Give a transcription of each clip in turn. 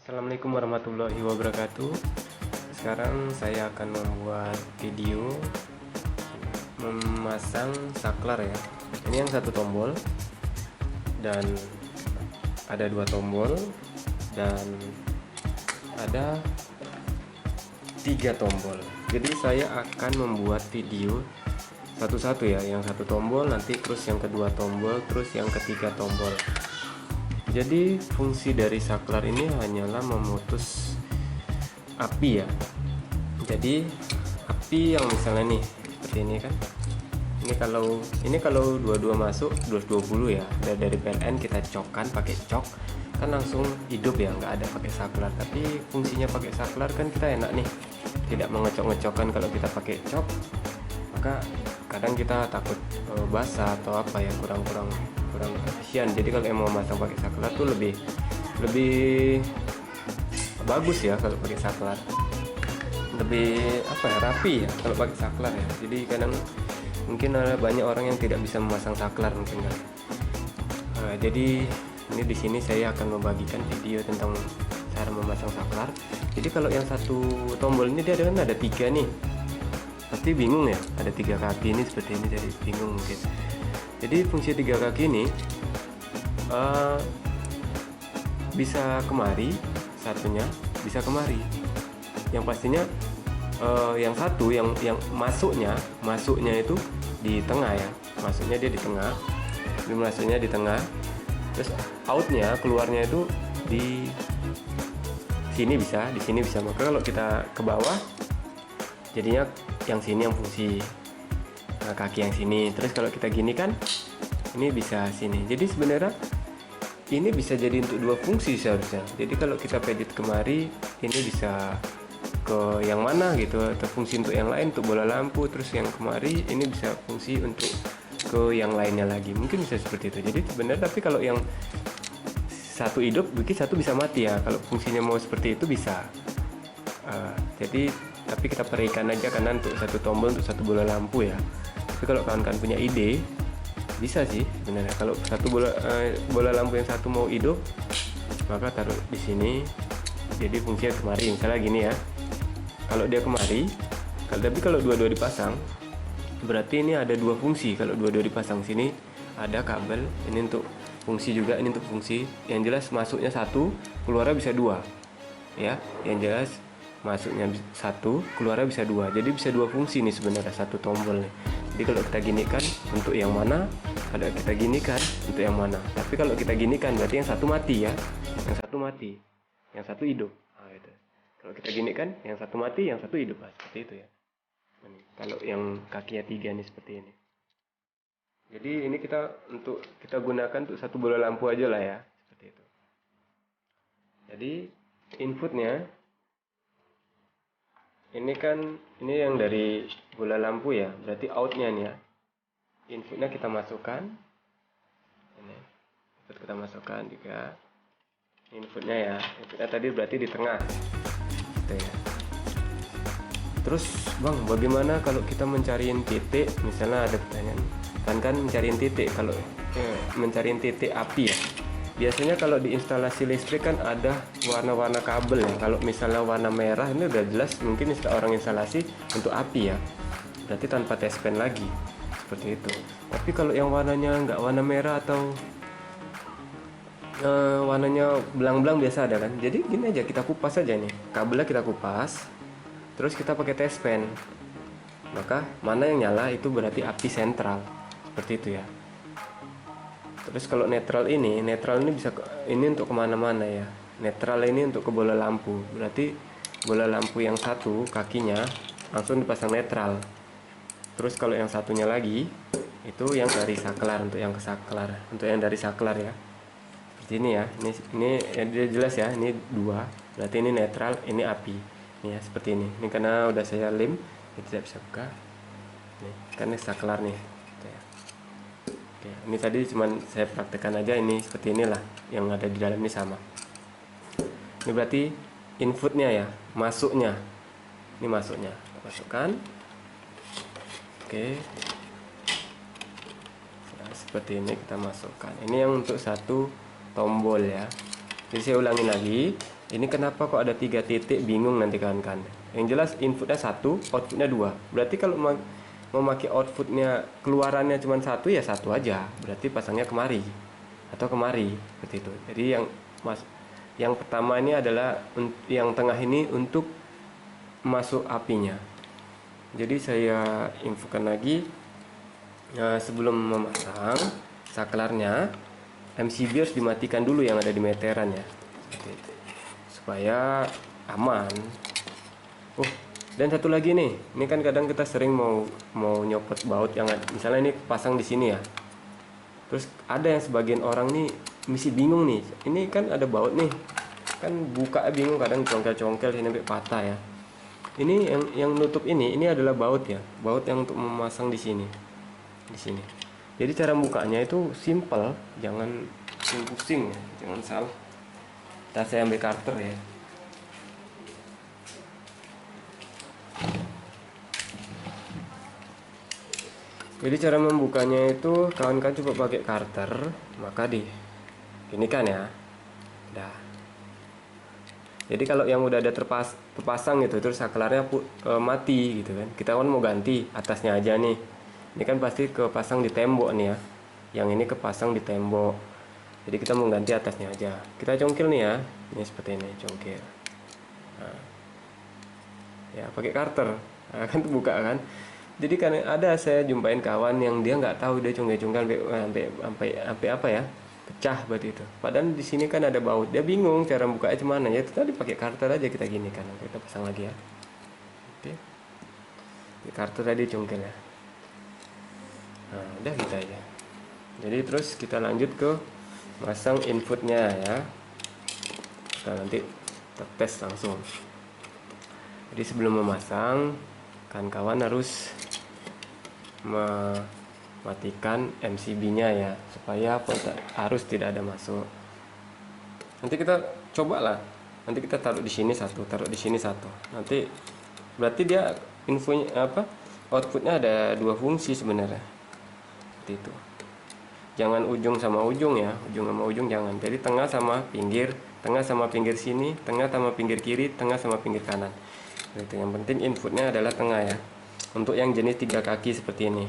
Assalamualaikum warahmatullahi wabarakatuh. Sekarang saya akan membuat video memasang saklar ya. Ini yang satu tombol dan ada dua tombol dan ada tiga tombol. Jadi saya akan membuat video satu-satu ya. Yang satu tombol, nanti terus yang kedua tombol, terus yang ketiga tombol. Jadi fungsi dari saklar ini hanyalah memutus api ya. Jadi api yang misalnya nih seperti ini kan. Ini kalau dua-dua masuk 220 ya. Dari PLN kita cokkan pakai cok kan langsung hidup ya, nggak ada pakai saklar. Tapi fungsinya pakai saklar kan kita enak nih, tidak mengecok-ngecokkan. Kalau kita pakai cok maka kadang kita takut basah atau apa ya, kurang efisien. Jadi kalau mau masang pakai saklar tuh lebih bagus ya. Kalau pakai saklar lebih rapi ya kalau pakai saklar ya. Jadi kadang mungkin ada banyak orang yang tidak bisa memasang saklar mungkin kan. Jadi ini di sini saya akan membagikan video tentang cara memasang saklar. Jadi kalau yang satu tombol ini dia ada tiga nih, pasti bingung ya, ada tiga kaki ini seperti ini, jadi bingung mungkin. Jadi fungsi tiga kaki ini bisa kemari, satunya bisa kemari. Yang pastinya yang satu yang masuknya itu di tengah ya, masuknya dia di tengah, masuknya di tengah. Terus outnya keluarnya itu di sini bisa, di sini bisa. Maka kalau kita ke bawah jadinya yang sini yang fungsi kaki yang sini. Terus kalau kita gini kan ini bisa sini. Jadi sebenarnya ini bisa jadi untuk dua fungsi seharusnya. Jadi kalau kita pedit kemari ini bisa ke yang mana gitu, atau fungsi untuk yang lain, untuk bola lampu. Terus yang kemari ini bisa fungsi untuk ke yang lainnya lagi, mungkin bisa seperti itu. Jadi sebenarnya tapi kalau yang satu hidup mungkin satu bisa mati ya. Kalau fungsinya mau seperti itu bisa. Jadi tapi kita perikan aja karena untuk satu tombol, untuk satu bola lampu ya. Tapi kalau kawan-kawan punya ide bisa sih sebenarnya. Kalau satu bola lampu yang satu mau hidup, maka taruh di sini. Jadi fungsinya kemari, misalnya gini ya. Kalau dia kemari, tapi kalau dua-dua dipasang, berarti ini ada dua fungsi. Kalau dua-dua dipasang sini ada kabel, ini untuk fungsi juga, ini untuk fungsi. Yang jelas masuknya satu, keluarnya bisa dua ya. Yang jelas masuknya satu, keluarnya bisa dua. Jadi bisa dua fungsi nih sebenarnya satu tombol nih. Jadi kalau kita ginikan untuk yang mana, kalau kita ginikan untuk yang mana. Tapi kalau kita ginikan berarti yang satu mati ya, yang satu mati, yang satu hidup. Gitu. Kalau kita ginikan yang satu mati, yang satu hidup, seperti itu ya. Kalau yang kakinya tiga nih seperti ini. Jadi ini kita gunakan untuk satu bola lampu aja lah ya, seperti itu. Jadi inputnya ini yang dari bola lampu ya, berarti outnya nih ya. Inputnya kita masukkan, ini input kita masukkan juga. Inputnya ya, inputnya tadi berarti di tengah, gitu ya. Terus bang, bagaimana kalau kita mencariin titik? Misalnya ada pertanyaan, kan mencariin titik, kalau mencariin titik api ya. Biasanya kalau di instalasi listrik kan ada warna-warna kabel ya. Kalau misalnya warna merah ini udah jelas mungkin orang instalasi untuk api ya. Berarti tanpa test pen lagi, seperti itu. Tapi kalau yang warnanya nggak warna merah atau warnanya belang-belang biasa ada kan. Jadi gini aja, kita kupas aja nih. Kabelnya kita kupas. Terus kita pakai test pen. Maka mana yang nyala itu berarti api sentral. Seperti itu ya. Terus kalau netral ini bisa ini untuk kemana-mana ya. Netral ini untuk ke bola lampu. Berarti bola lampu yang satu kakinya langsung dipasang netral. Terus kalau yang satunya lagi itu yang dari saklar, untuk yang ke saklar, untuk yang dari saklar ya. Seperti ini ya. Ini ya, jelas ya. Ini dua. Berarti ini netral, ini api. Ini ya seperti ini. Ini karena udah saya lem, ini tidak bisa buka. Nih, kan ini saklar nih. Oke, ini tadi cuman saya praktekkan aja, ini seperti inilah yang ada di dalam ini sama. Ini berarti inputnya ya, masuknya. Ini masuknya, masukkan. Oke. Nah, seperti ini kita masukkan. Ini yang untuk satu tombol ya. Jadi saya ulangi lagi. Ini kenapa kok ada 3 titik, bingung nanti kan. Yang jelas inputnya 1, outputnya 2. Berarti kalau memakai outputnya keluarannya cuma 1 ya 1 aja. Berarti pasangnya kemari atau kemari seperti itu. Jadi yang pertama ini adalah yang tengah ini untuk masuk apinya. Jadi saya infokan lagi, sebelum memasang saklarnya, MCB harus dimatikan dulu yang ada di meteran ya, supaya aman. Dan satu lagi nih, ini kan kadang kita sering mau nyopot baut yang misalnya ini pasang di sini ya. Terus ada yang sebagian orang nih mesti bingung nih, ini kan ada baut nih, kan buka bingung, kadang congkel-congkel ini sampai patah ya. Ini yang nutup ini adalah baut ya, baut yang untuk memasang di sini. Jadi cara bukanya itu simple, jangan pusing ya, jangan salah. Saya ambil karter ya. Jadi cara membukanya itu kawan-kawan coba pakai karter, maka ini kan ya. Dah. Jadi kalau yang udah ada terpasang gitu, terus saklarnya mati gitu kan, kita kan mau ganti atasnya aja nih. Ini kan pasti kepasang di tembok nih ya, yang ini kepasang di tembok. Jadi kita mau ganti atasnya aja, kita congkel nih ya, ini seperti ini congkel. Nah, ya pakai karter, nah, kan buka kan. Jadi kan ada saya jumpain kawan yang dia nggak tahu, dia congkel-congkel sampai apa ya, pecah berarti itu. Padahal di sini kan ada baut, dia bingung cara bukanya gimana ya. Itu tadi pakai karter aja kita gini kan, kita pasang lagi ya. Oke, di karter tadi congkel ya. Nah udah kita aja. Jadi terus kita lanjut ke masang inputnya ya. Kita nanti tes langsung. Jadi sebelum memasang, kawan-kawan harus mematikan MCB-nya ya, supaya arus tidak ada masuk. Nanti kita cobalah. Nanti kita taruh di sini satu, taruh di sini satu. Nanti berarti dia infonya apa? Outputnya ada 2 fungsi sebenarnya. Seperti itu. Jangan ujung sama ujung ya, ujung sama ujung jangan. Jadi tengah sama pinggir sini, tengah sama pinggir kiri, tengah sama pinggir kanan. Itu yang penting inputnya adalah tengah ya. Untuk yang jenis 3 kaki seperti ini,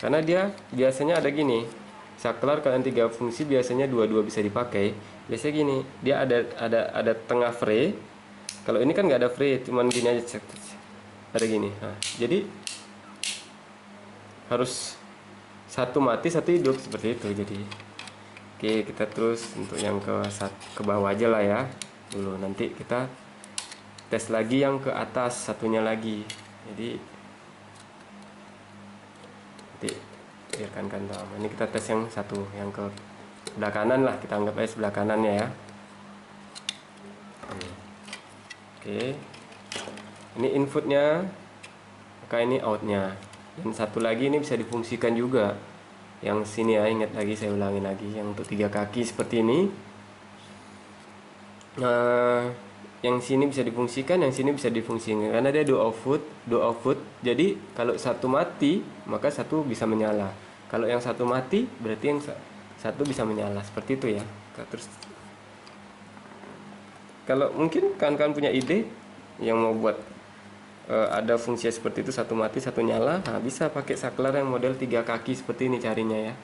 karena dia biasanya ada gini, saklar kalau yang 3 fungsi biasanya 2-2 bisa dipakai. Biasanya gini, dia ada tengah fray. Kalau ini kan nggak ada fray, cuman gini aja, ada gini. Nah, jadi harus satu mati satu hidup seperti itu. Jadi oke, kita terus untuk yang ke bawah aja lah ya dulu, nanti kita tes lagi yang ke atas satunya lagi. Jadi nanti biarkan kan lama. Ini kita tes yang satu, yang ke sebelah kanan lah, kita anggap aja sebelah kanannya ya. Oke, ini inputnya, maka ini outnya. Dan satu lagi ini bisa difungsikan juga, yang sini ya, ingat lagi, saya ulangi lagi, yang untuk 3 kaki seperti ini. Yang sini bisa difungsikan, yang sini bisa difungsikan, karena dia do output. Jadi kalau satu mati, maka satu bisa menyala. Kalau yang satu mati, berarti yang satu bisa menyala. Seperti itu ya. Terus kalau mungkin kawan-kawan punya ide yang mau buat ada fungsi seperti itu, satu mati satu nyala, nah bisa pakai saklar yang model 3 kaki seperti ini carinya ya.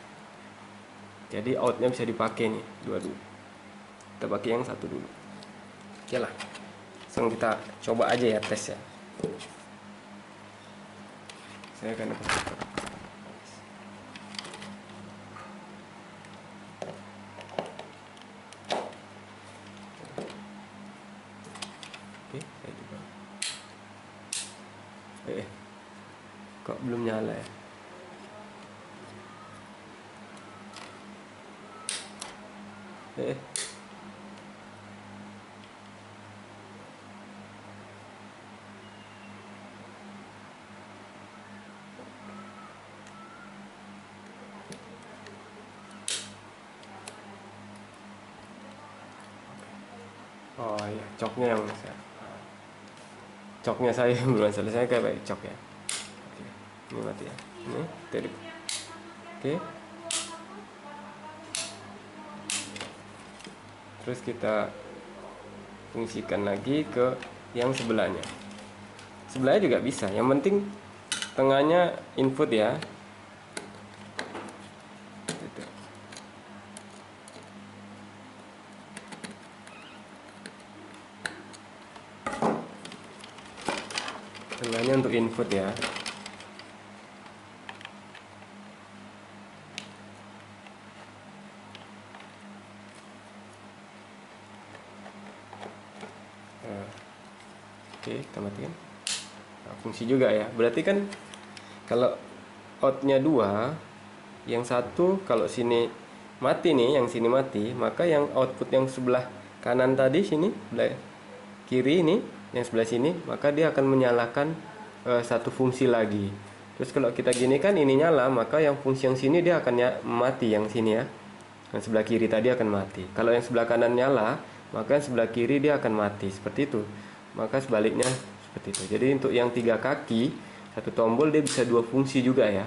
Jadi outnya bisa dipakai nih, dua-dua. Kita pakai yang satu dulu. Oke lah, langsung kita coba aja ya, tes ya. Saya akan oke, saya juga. Kok belum nyala ya? Oh iya, coknya yang coknya saya belum selesai, kayak baik cok ya. Oke, ini mati ya. Ini tadi. Oke. Terus kita fungsikan lagi ke yang sebelahnya. Sebelahnya juga bisa, yang penting tengahnya input ya. Gitu. Tengahnya untuk input ya. Oke, kita matikan. Nah, fungsi juga ya. Berarti kan kalau outnya 2, yang satu kalau sini mati nih, yang sini mati, maka yang output yang sebelah kanan tadi sini, sebelah kiri ini, yang sebelah sini, maka dia akan menyalakan satu fungsi lagi. Terus kalau kita gini kan ini nyala, maka yang fungsi yang sini dia akan mati, yang sini ya. Yang sebelah kiri tadi akan mati. Kalau yang sebelah kanan nyala, maka yang sebelah kiri dia akan mati, seperti itu. Maka sebaliknya seperti itu. Jadi untuk yang 3 kaki, satu tombol dia bisa 2 fungsi juga ya.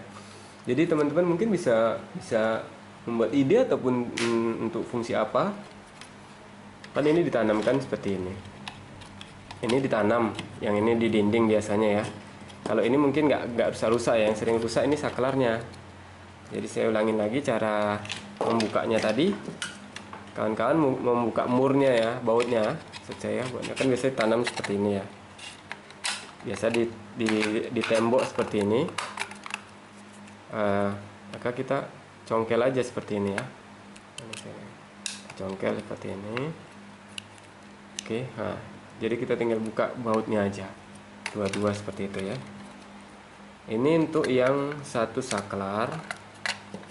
Jadi teman-teman mungkin bisa membuat ide ataupun untuk fungsi apa. Kan ini ditanamkan seperti ini. Ini ditanam, yang ini di dinding biasanya ya. Kalau ini mungkin nggak rusak ya, yang sering rusak ini saklarnya. Jadi saya ulangin lagi cara membukanya tadi. Kawan-kawan membuka murnya ya, bautnya. Maksud saya, bautnya kan biasanya tanam seperti ini ya. Biasa di tembok seperti ini. Maka kita congkel aja seperti ini ya. Congkel seperti ini. Oke, nah, jadi kita tinggal buka bautnya aja. Dua-dua seperti itu ya. Ini untuk yang satu saklar.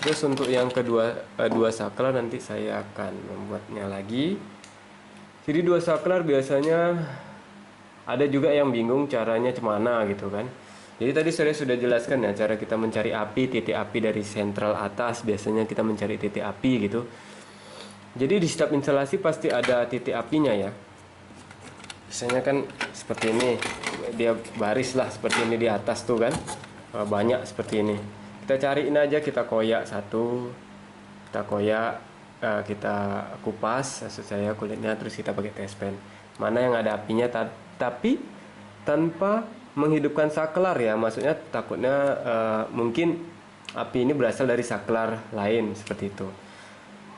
Terus untuk yang kedua, dua saklar nanti saya akan membuatnya lagi. Jadi 2 saklar biasanya ada juga yang bingung caranya cemana gitu kan. Jadi tadi saya sudah jelaskan ya cara kita mencari api, titik api dari sentral atas. Biasanya kita mencari titik api gitu. Jadi di setiap instalasi pasti ada titik apinya ya. Biasanya kan seperti ini, dia baris lah seperti ini di atas tuh kan, banyak seperti ini. Kita cariin aja, kita koyak satu, kita koyak, kita kupas, maksud saya kulitnya, terus kita pakai tespen. Mana yang ada apinya, tapi tanpa menghidupkan saklar ya, maksudnya takutnya mungkin api ini berasal dari saklar lain seperti itu.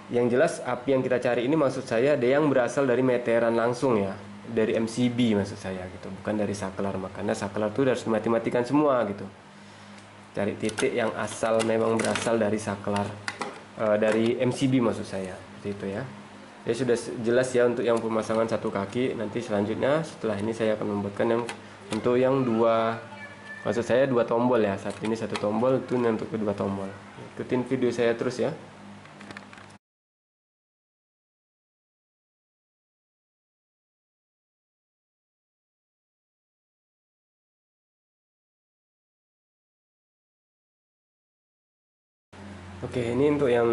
Yang jelas api yang kita cari ini maksud saya ada yang berasal dari meteran langsung ya, dari MCB maksud saya gitu, bukan dari saklar. Makanya saklar itu harus dimati-matikan semua gitu. Cari titik yang asal memang berasal dari saklar, dari MCB maksud saya, seperti itu ya. Ya sudah jelas ya untuk yang pemasangan satu kaki. Nanti selanjutnya setelah ini saya akan membuatkan yang untuk yang 2, maksud saya 2 tombol ya. Satu ini 1 tombol, itu untuk kedua tombol. Ikutin video saya terus ya. Oke, ini untuk yang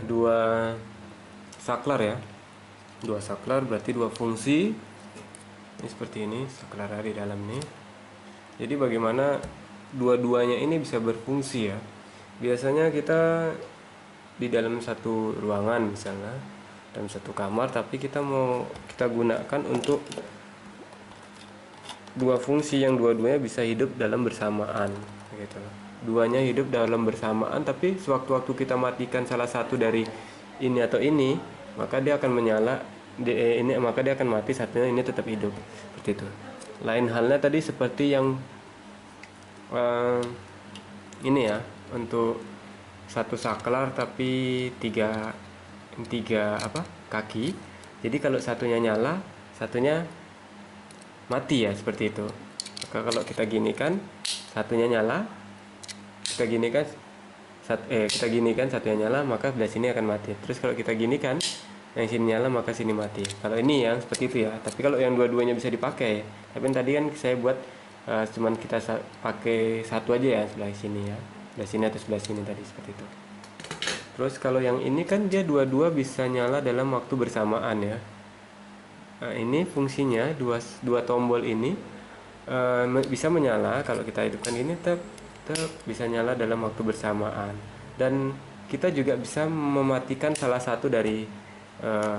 2 saklar ya. 2 saklar berarti 2 fungsi. Ini seperti ini, saklar di dalam ini. Jadi bagaimana dua-duanya ini bisa berfungsi ya. Biasanya kita di dalam satu ruangan misalnya, dalam satu kamar, tapi kita gunakan untuk 2 fungsi yang dua-duanya bisa hidup dalam bersamaan gitu. Duanya hidup dalam bersamaan, tapi sewaktu-waktu kita matikan salah satu dari ini atau ini, maka dia akan menyala, maka dia akan mati, satunya ini tetap hidup seperti itu. Lain halnya tadi seperti yang ini ya, untuk satu saklar tapi tiga kaki. Jadi kalau satunya nyala, satunya mati ya, seperti itu. Maka kalau kita ginikan, satunya nyala, kita ginikan satunya nyala, maka sebelah sini akan mati. Terus kalau kita ginikan, yang sini nyala, maka sini mati. Kalau ini yang seperti itu ya. Tapi kalau yang dua-duanya bisa dipakai, tapi tadi kan saya buat cuman kita pakai satu aja ya, sebelah sini ya, sebelah sini atau sebelah sini tadi, seperti itu. Terus kalau yang ini kan dia dua-dua bisa nyala dalam waktu bersamaan ya. Nah, ini fungsinya dua tombol ini bisa menyala. Kalau kita hidupkan ini tetap bisa nyala dalam waktu bersamaan. Dan kita juga bisa mematikan salah satu dari eh,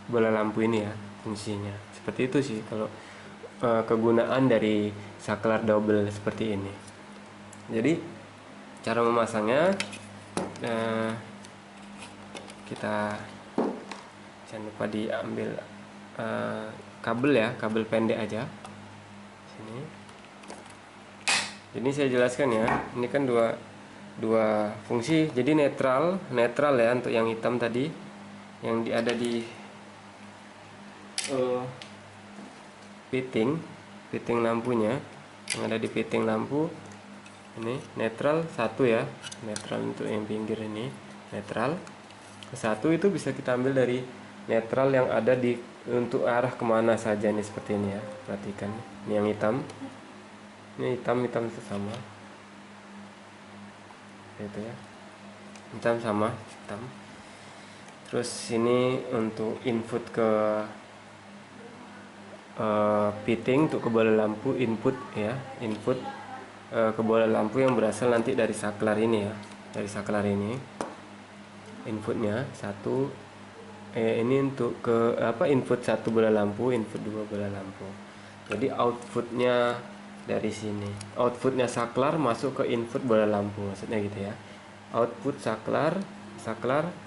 bola lampu ini ya, fungsinya seperti itu sih kalau kegunaan dari saklar double seperti ini. Jadi cara memasangnya, eh, kita jangan lupa diambil kabel ya, kabel pendek aja sini. Jadi saya jelaskan ya, ini kan dua fungsi. Jadi netral ya untuk yang hitam tadi, yang ada di fitting lampunya, yang ada di fitting lampu ini netral satu ya, netral untuk yang pinggir ini netral. Satu itu bisa kita ambil dari netral yang ada di untuk arah kemana saja nih, seperti ini ya, perhatikan ini yang hitam, ini hitam itu sama itu ya, hitam sama hitam. Terus ini untuk input ke fitting untuk ke bola lampu, input ya, input ke bola lampu yang berasal nanti dari saklar ini ya, dari saklar ini inputnya satu. Ini untuk ke input satu bola lampu, input dua bola lampu. Jadi outputnya dari sini, outputnya saklar masuk ke input bola lampu, maksudnya gitu ya. Output saklar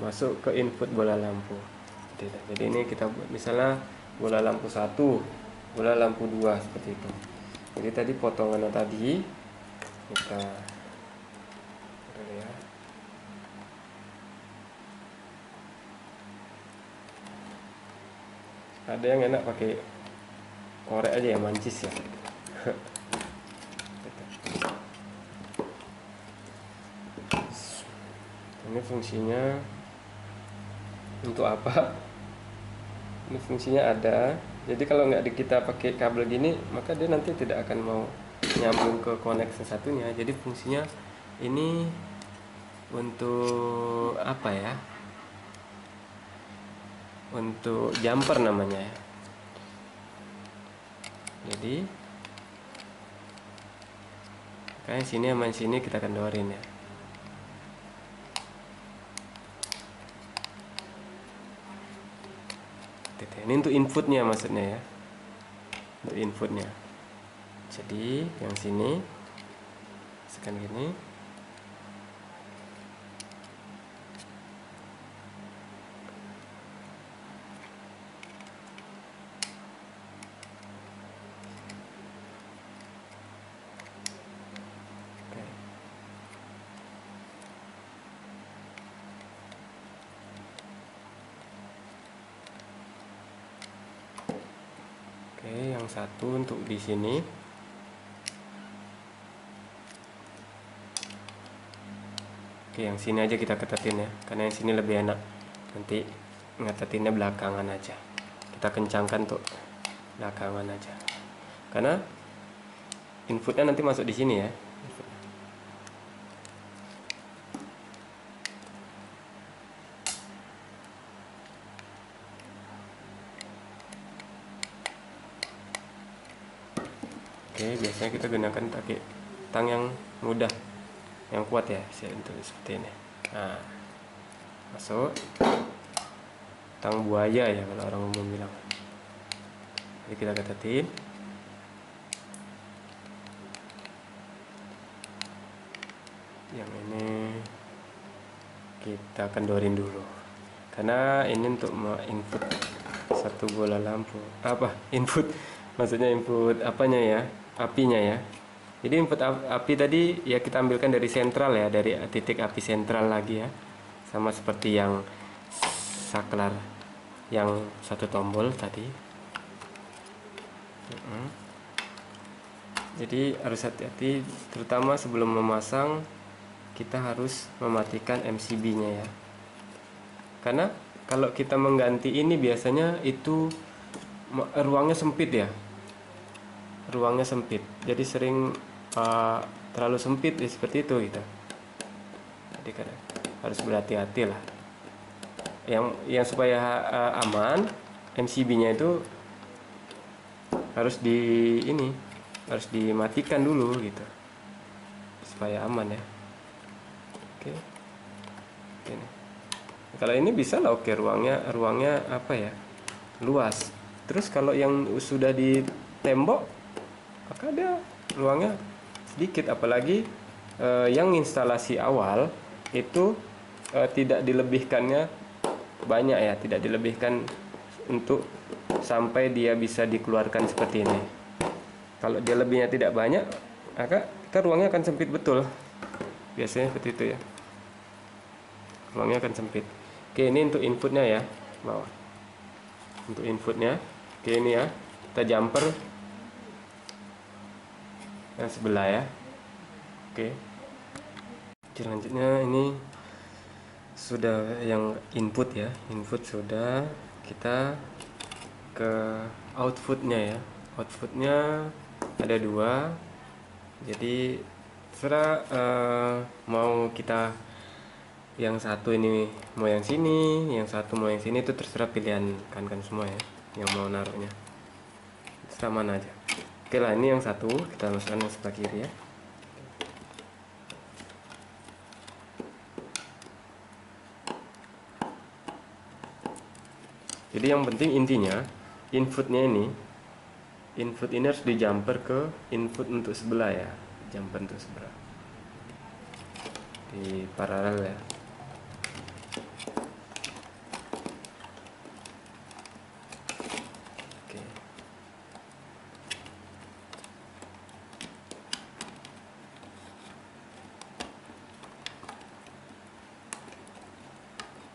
masuk ke input bola lampu. Jadi ini kita buat misalnya bola lampu 1, bola lampu 2 seperti itu. Jadi tadi potongannya tadi kita ya. Ada yang enak pakai korek aja ya, mancis ya. Ini fungsinya untuk apa? Ini fungsinya ada. Jadi kalau nggak kita pakai kabel gini, maka dia nanti tidak akan mau nyambung ke koneksi satunya. Jadi fungsinya ini untuk apa ya? Untuk jumper namanya ya. Jadi kayak sini sama sini kita kendorin ya. Ini untuk inputnya maksudnya ya, untuk inputnya. Jadi yang sini tekan gini, yang satu untuk di sini. Oke, yang sini aja kita ketetin ya, karena yang sini lebih enak. Nanti ngetetinnya belakangan aja. Kita kencangkan tuh belakangan aja. Karena inputnya nanti masuk di sini ya. Oke, biasanya kita gunakan pakai tang yang mudah, yang kuat ya, untuk seperti ini. Nah, masuk tang buaya ya kalau orang umum bilang. Jadi kita ketetin. Yang ini kita kendorin dulu, karena ini untuk input satu bola lampu. Input maksudnya input apanya ya, apinya ya. Jadi input api tadi ya kita ambilkan dari sentral ya, dari titik api sentral lagi ya, sama seperti yang saklar yang satu tombol tadi. Jadi harus hati-hati, terutama sebelum memasang kita harus mematikan MCB-nya ya, karena kalau kita mengganti ini biasanya itu ruangnya sempit ya, ruangnya sempit, jadi sering terlalu sempit seperti itu gitu. Jadi kadang harus berhati-hati lah, yang supaya aman, MCB-nya itu harus harus dimatikan dulu gitu supaya aman ya. Oke. Oke nih. Kalau ini bisa lah, oke, ruangnya apa ya, luas. Terus kalau yang sudah di tembok, maka dia ruangnya sedikit. Apalagi yang instalasi awal itu tidak dilebihkannya banyak ya, tidak dilebihkan untuk sampai dia bisa dikeluarkan seperti ini. Kalau dia lebihnya tidak banyak, maka kita ruangnya akan sempit betul. Biasanya seperti itu ya, ruangnya akan sempit. Oke, ini untuk inputnya ya, bawah. Untuk inputnya, oke, ini ya, kita jumper yang sebelah ya. Oke, selanjutnya ini sudah yang input ya, input sudah, kita ke outputnya ya. Outputnya ada dua, jadi terserah mau kita yang satu ini mau yang sini, yang satu mau yang sini, itu terserah pilihan kan semua ya, yang mau naruhnya terserah mana aja. Oke lah, ini yang satu kita masukkan yang sebelah kiri ya. Jadi yang penting intinya input ini harus di jumper ke input untuk sebelah ya, jumper untuk sebelah di paralel ya. Oke.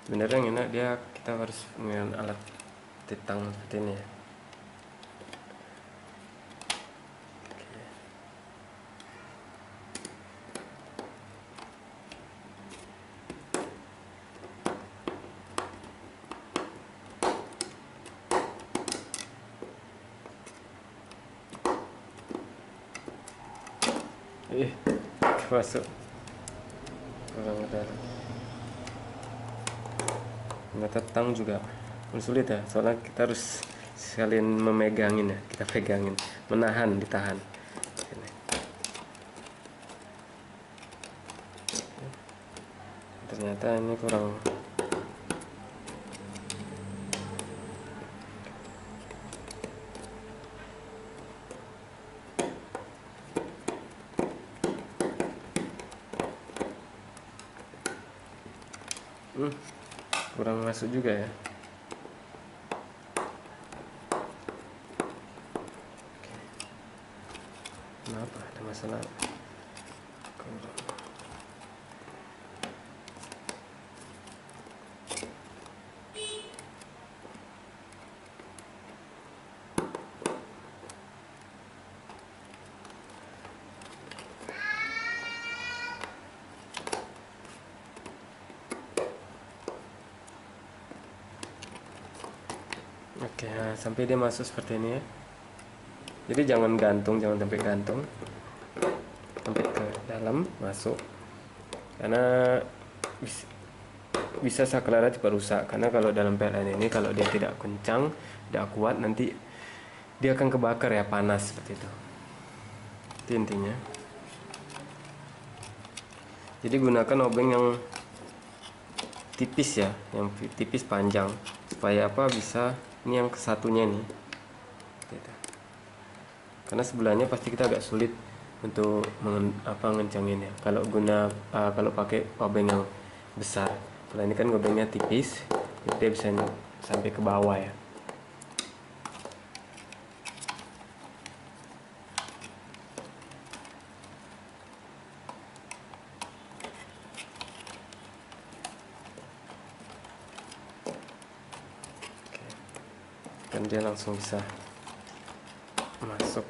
Sebenarnya yang enak dia kita harus menggunakan alat titang seperti ini ya. Masuk kurang udara. Ternyata tang juga sulit ya, soalnya kita harus sekalian memegangin ya, kita pegangin, menahan, ditahan. Ternyata ini kurang. Kurang masuk juga ya. Kenapa ada masalah? Oke, nah, sampai dia masuk seperti ini ya. Jadi jangan gantung, jangan sampai gantung, sampai ke dalam masuk, karena bisa saklarnya cepat rusak. Karena kalau dalam PLN ini kalau dia tidak kencang, tidak kuat, nanti dia akan kebakar ya, panas seperti itu. Itu intinya. Jadi gunakan obeng yang tipis ya, yang tipis panjang, supaya apa, bisa ini yang kesatunya nih gitu. Karena sebelahnya pasti kita agak sulit untuk ngencangin ya kalau kalau pakai obeng yang besar. Kalau ini kan obengnya tipis, jadi dia bisa sampai ke bawah ya. Dan dia langsung bisa masuk.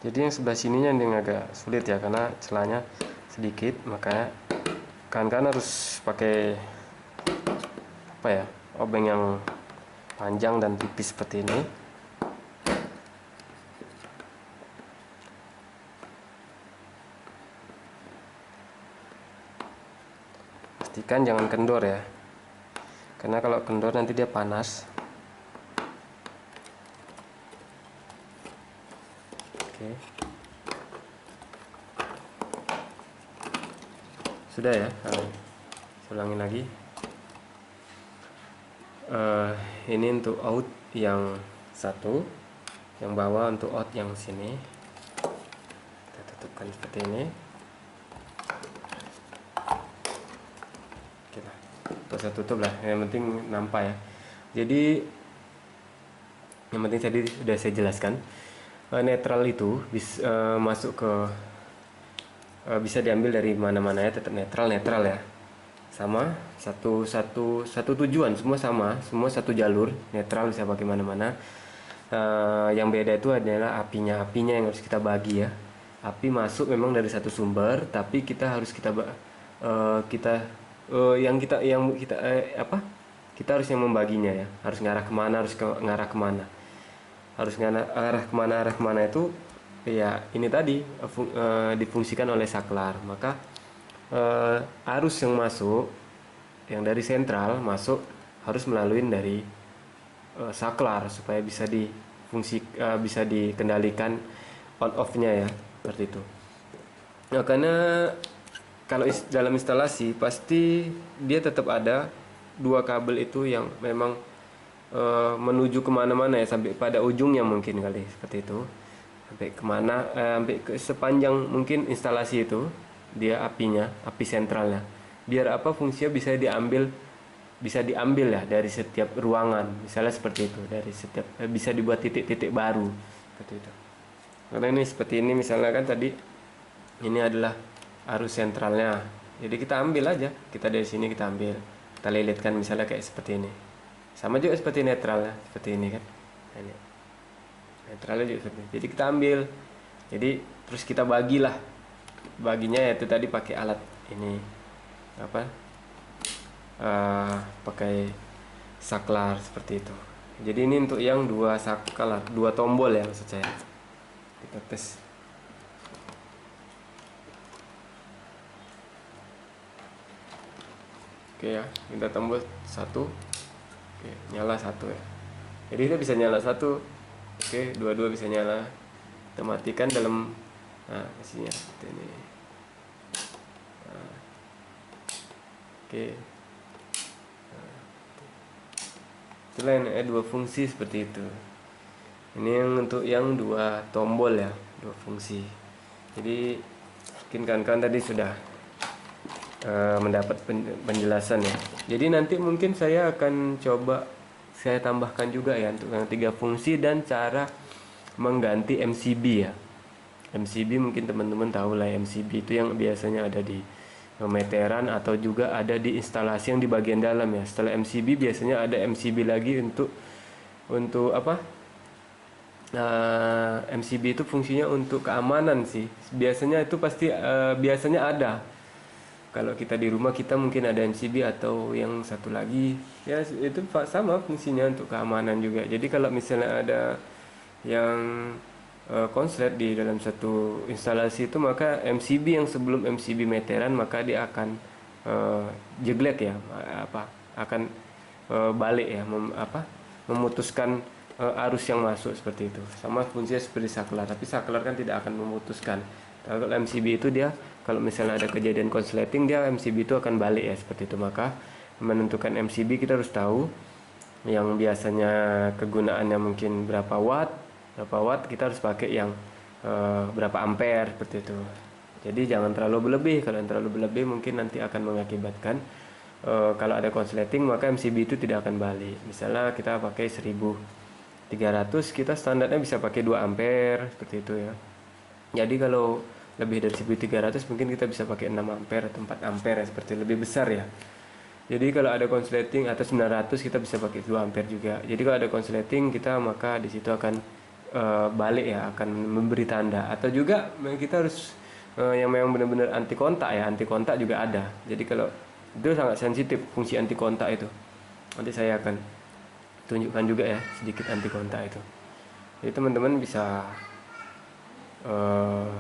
Jadi yang sebelah sininya yang agak sulit ya, karena celahnya sedikit, makanya kan harus pakai apa ya, obeng yang panjang dan tipis seperti ini. Pastikan jangan kendor ya, karena kalau kendor nanti dia panas. Oke, sudah ya. Ulangi lagi. Ini untuk out yang satu, yang bawah untuk out yang sini. Kita tutupkan seperti ini. Oke lah, saya tutup lah. Yang penting nampak ya. Jadi yang penting tadi sudah saya jelaskan. Netral itu bisa masuk ke bisa diambil dari mana-mana ya, tetap netral ya. Sama satu tujuan, semua sama, semua satu jalur, netral bisa pakai mana-mana. Yang beda itu adalah apinya yang harus kita bagi ya. Api masuk memang dari satu sumber, tapi kita harus kita harus yang membaginya ya. Harus ngarah kemana, arah kemana itu ya ini tadi difungsikan oleh saklar. Maka arus yang masuk yang dari sentral masuk harus melalui dari saklar supaya bisa bisa dikendalikan on off-nya ya, seperti itu. Nah, karena kalau dalam instalasi pasti dia tetap ada dua kabel itu yang memang menuju kemana-mana ya, sampai pada ujungnya mungkin kali seperti itu, sampai kemana, sampai ke sepanjang mungkin instalasi itu dia api sentralnya, biar apa fungsinya bisa diambil ya dari setiap ruangan, misalnya seperti itu, dari setiap bisa dibuat titik-titik baru seperti itu. Karena ini seperti ini misalnya kan tadi ini adalah arus sentralnya, jadi kita ambil aja, kita dari sini kita ambil, kita lilitkan misalnya kayak seperti ini. Sama juga seperti netralnya, seperti ini kan. Nah, ini. Netralnya juga seperti ini. Jadi kita ambil. Jadi terus kita baginya yaitu tadi pakai alat ini pakai saklar seperti itu. Jadi ini untuk yang dua saklar, dua tombol ya maksud saya. Kita tes. Oke ya, kita tombol satu. Oke, nyala satu ya. Jadi kita bisa nyala satu. Oke, dua-dua bisa nyala. Kita matikan dalam mesinnya seperti ini. Oke. Itulah yang dua fungsi seperti itu. Ini yang untuk yang dua tombol ya, dua fungsi. Jadi mungkin kawan-kawan tadi sudah mendapat penjelasan ya. Jadi nanti mungkin saya akan coba saya tambahkan juga ya untuk yang tiga fungsi dan cara mengganti MCB ya. MCB mungkin teman-teman tahu lah, MCB itu yang biasanya ada di meteran atau juga ada di instalasi yang di bagian dalam ya. Setelah MCB biasanya ada MCB lagi untuk apa? MCB itu fungsinya untuk keamanan sih. Biasanya itu pasti biasanya ada. Kalau kita di rumah kita mungkin ada MCB atau yang satu lagi ya, itu sama fungsinya untuk keamanan juga. Jadi kalau misalnya ada yang konslet di dalam satu instalasi itu, maka MCB yang sebelum MCB meteran maka dia akan jeglek ya, akan balik ya, memutuskan arus yang masuk seperti itu. Sama fungsinya seperti saklar, tapi saklar kan tidak akan memutuskan. Kalau MCB itu dia kalau misalnya ada kejadian konsleting, dia MCB itu akan balik ya seperti itu. Maka menentukan MCB kita harus tahu yang biasanya kegunaannya mungkin berapa watt kita harus pakai yang berapa ampere seperti itu. Jadi jangan terlalu berlebih. Kalau yang terlalu berlebih mungkin nanti akan mengakibatkan kalau ada konsleting maka MCB itu tidak akan balik. Misalnya kita pakai 1300, kita standarnya bisa pakai 2 ampere seperti itu ya. Jadi kalau lebih dari 1300 mungkin kita bisa pakai 6 ampere atau 4 ampere ya, seperti lebih besar ya. Jadi kalau ada konsleting atau 900 kita bisa pakai 2 ampere juga. Jadi kalau ada konsleting kita maka di situ akan balik ya, akan memberi tanda. Atau juga kita harus yang memang benar-benar anti kontak ya, anti kontak juga ada. Jadi kalau itu sangat sensitif fungsi anti kontak itu. Nanti saya akan tunjukkan juga ya sedikit anti kontak itu. Jadi teman-teman bisa eh,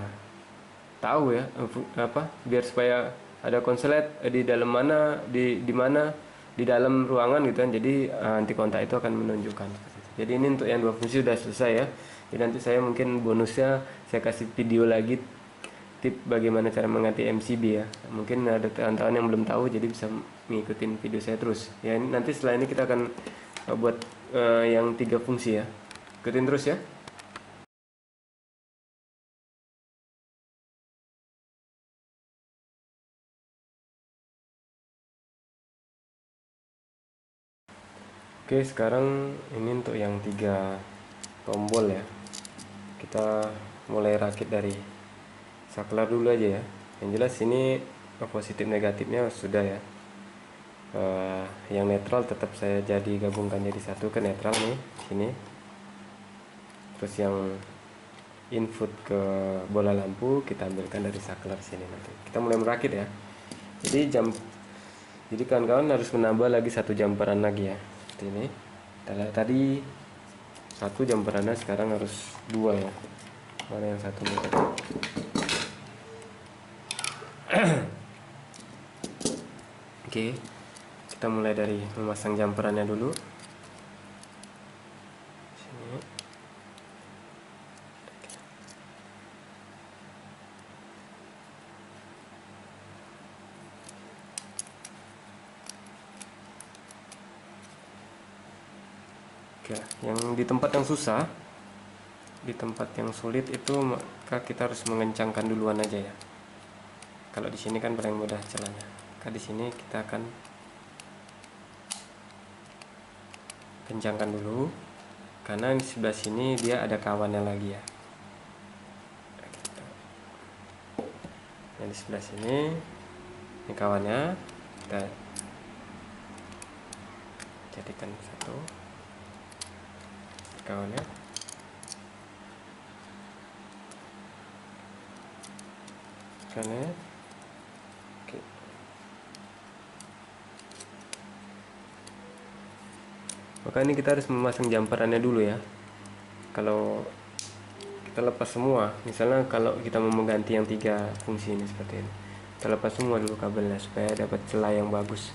tahu ya apa biar supaya ada konslet di dalam mana di mana di dalam ruangan gitu kan. Jadi anti kontak itu akan menunjukkan. Jadi ini untuk yang 2 fungsi sudah selesai ya. Jadi nanti saya mungkin bonusnya saya kasih video lagi tip bagaimana cara mengganti MCB ya. Mungkin ada teman-teman yang belum tahu, jadi bisa ngikutin video saya terus. Ya nanti setelah ini kita akan buat yang 3 fungsi ya. Ikutin terus ya. Oke, sekarang ini untuk yang 3 tombol ya. Kita mulai rakit dari saklar dulu aja ya. Yang jelas ini positif negatifnya sudah ya. Yang netral tetap saya gabungkan jadi satu ke netral nih sini. Terus yang input ke bola lampu kita ambilkan dari saklar sini nanti. Kita mulai merakit ya. Jadi kawan-kawan harus menambah lagi 1 jumperan lagi ya. Seperti ini. Tadi 1 jumperannya, sekarang harus 2 ya. Mana yang satu nih? Oke, kita mulai dari memasang jumperannya dulu. Sini. Oke, yang di tempat yang susah, di tempat yang sulit itu maka kita harus mengencangkan duluan aja ya. Kalau di sini kan paling mudah caranya. Maka di sini kita akan kencangkan dulu, karena di sebelah sini dia ada kawannya lagi ya. Yang di sebelah sini ini kawannya, kita jadikan satu kawannya. Karena oke. Maka ini kita harus memasang jumperannya dulu ya. Kalau kita lepas semua, misalnya kalau kita mau mengganti yang 3 fungsi ini seperti ini, kita lepas semua dulu kabelnya supaya dapat celah yang bagus.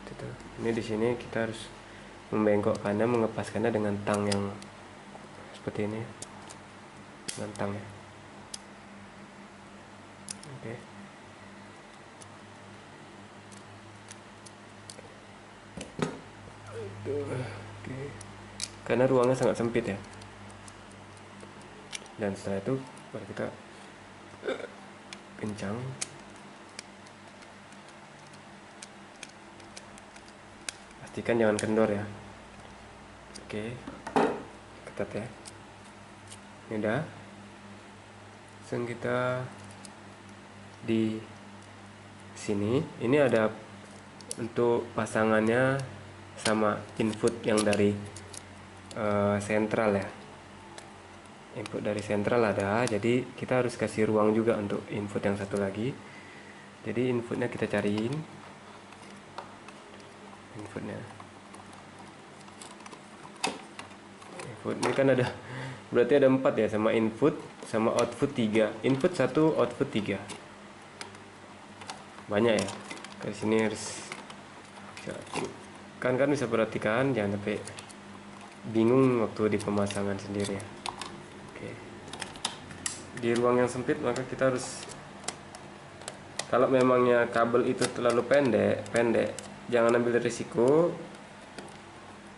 Gitu. Ini di sini kita harus membengkokkannya, mengepaskannya dengan tang yang seperti ini, dengan tang ya. Oke. Oke. Karena ruangnya sangat sempit ya. Dan setelah itu baru kita kencang. Pastikan jangan kendor ya. Oke, ketat ya. Ini udah. Langsung kita di sini. Ini ada untuk pasangannya sama input yang dari sentral ya. Input dari sentral ada, jadi kita harus kasih ruang juga untuk input yang satu lagi. Jadi inputnya kita cariin, input ini kan ada, berarti ada 4 ya, sama input sama output 3, input 1 output 3, banyak ya. Ke sini harus kan bisa perhatikan, jangan sampai bingung waktu di pemasangan sendiri ya. Di ruang yang sempit maka kita harus, kalau memangnya kabel itu terlalu pendek jangan ambil risiko,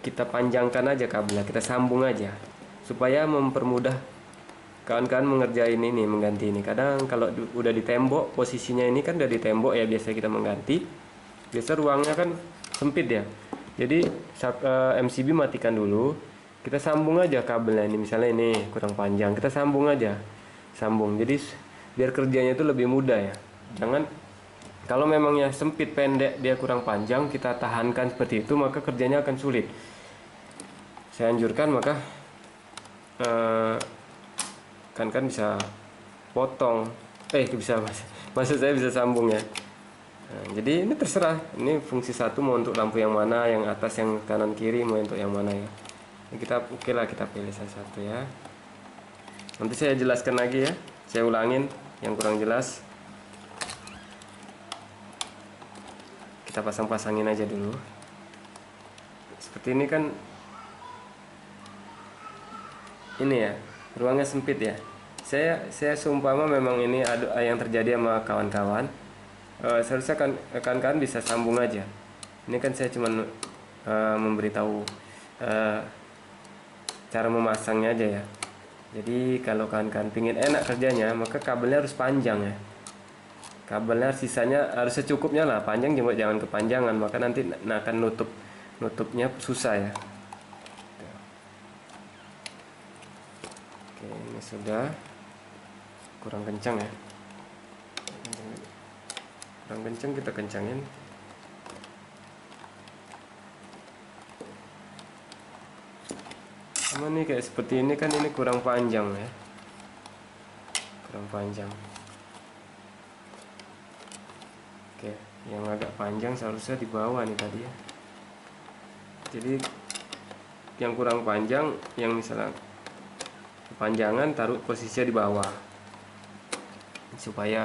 kita panjangkan aja kabelnya, kita sambung aja supaya mempermudah kawan-kawan mengerjain ini, mengganti ini. Kadang kalau udah di tembok, posisinya ini kan udah di tembok ya, biasa kita mengganti, biasa ruangnya kan sempit ya. Jadi MCB matikan dulu, kita sambung aja kabelnya. Ini misalnya ini kurang panjang, kita sambung aja, jadi biar kerjanya itu lebih mudah ya. Jangan, kalau memangnya sempit pendek dia kurang panjang, kita tahankan seperti itu, maka kerjanya akan sulit. Saya anjurkan maka kan bisa potong bisa mas, maksud saya bisa sambung ya. Nah, jadi ini terserah, ini fungsi satu mau untuk lampu yang mana, yang atas, yang kanan kiri mau untuk yang mana ya. Ini kita oke lah, kita pilih salah satu ya. Nanti saya jelaskan lagi ya, saya ulangin yang kurang jelas. Kita pasang-pasangin aja dulu. Seperti ini kan, ini ya, ruangnya sempit ya. Saya seumpama memang ini ada yang terjadi sama kawan-kawan, seharusnya kan kawan-kawan bisa sambung aja. Ini kan saya cuman memberitahu cara memasangnya aja ya. Jadi kalau kawan-kawan pingin enak kerjanya, maka kabelnya harus panjang ya. Kabelnya sisanya harus secukupnya lah, panjang cuma jangan kepanjangan, maka nanti akan nutupnya susah ya. Oke, ini sudah kurang kencang ya, kurang kencang, kita kencangin. Sama nih kayak seperti ini kan, ini kurang panjang ya, kurang panjang. Oke, yang agak panjang seharusnya di bawah nih tadi ya. Jadi yang kurang panjang, yang misalnya kepanjangan, taruh posisinya di bawah supaya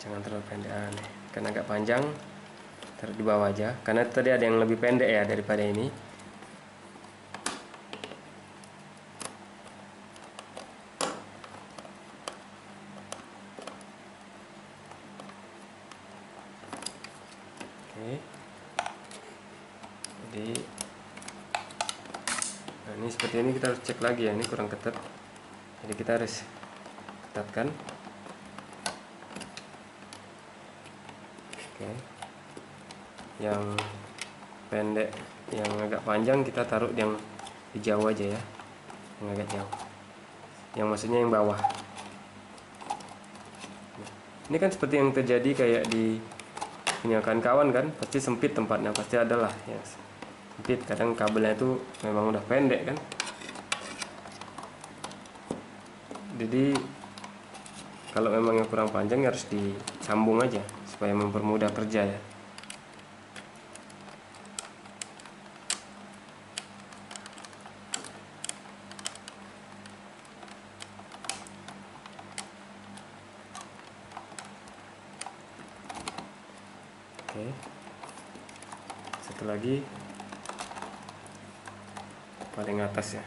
jangan terlalu pendek. Nih kan agak panjang, taruh di bawah aja, karena tadi ada yang lebih pendek ya daripada ini. Oke, jadi nah ini seperti ini, kita harus cek lagi ya, ini kurang ketat, jadi kita harus ketatkan. Oke, yang pendek, yang agak panjang kita taruh yang di jauh aja ya, yang agak jauh, yang maksudnya yang bawah. Ini kan seperti yang terjadi kayak di punya kawan kan, pasti sempit tempatnya, pasti adalah ya sempit, kadang kabelnya itu memang udah pendek kan. Jadi kalau memang yang kurang panjang harus disambung aja supaya mempermudah kerja ya. Oke, satu lagi paling atas ya.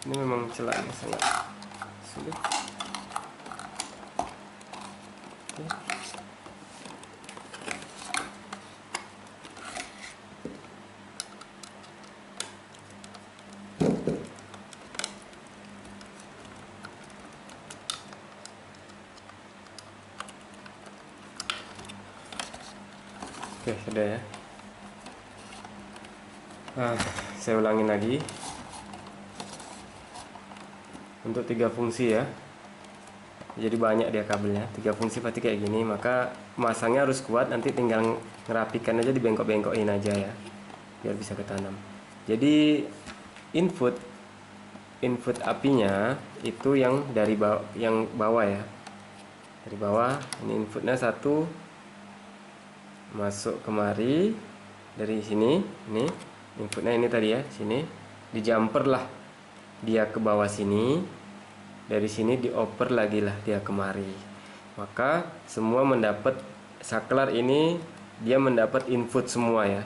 Ini memang celahnya sangat sulit. Oke, sudah ya. Saya ulangin lagi untuk 3 fungsi ya. Jadi banyak dia kabelnya, 3 fungsi pasti kayak gini, maka masangnya harus kuat. Nanti tinggal ngerapikan aja, dibengkok-bengkokin aja ya, biar bisa ketanam. Jadi input apinya itu yang dari bawah ya, dari bawah. Ini inputnya satu masuk kemari dari sini. Ini inputnya ini tadi ya, sini di jumper lah dia ke bawah sini, dari sini dioper lagi lah dia kemari, maka semua mendapat saklar ini, dia mendapat input semua ya.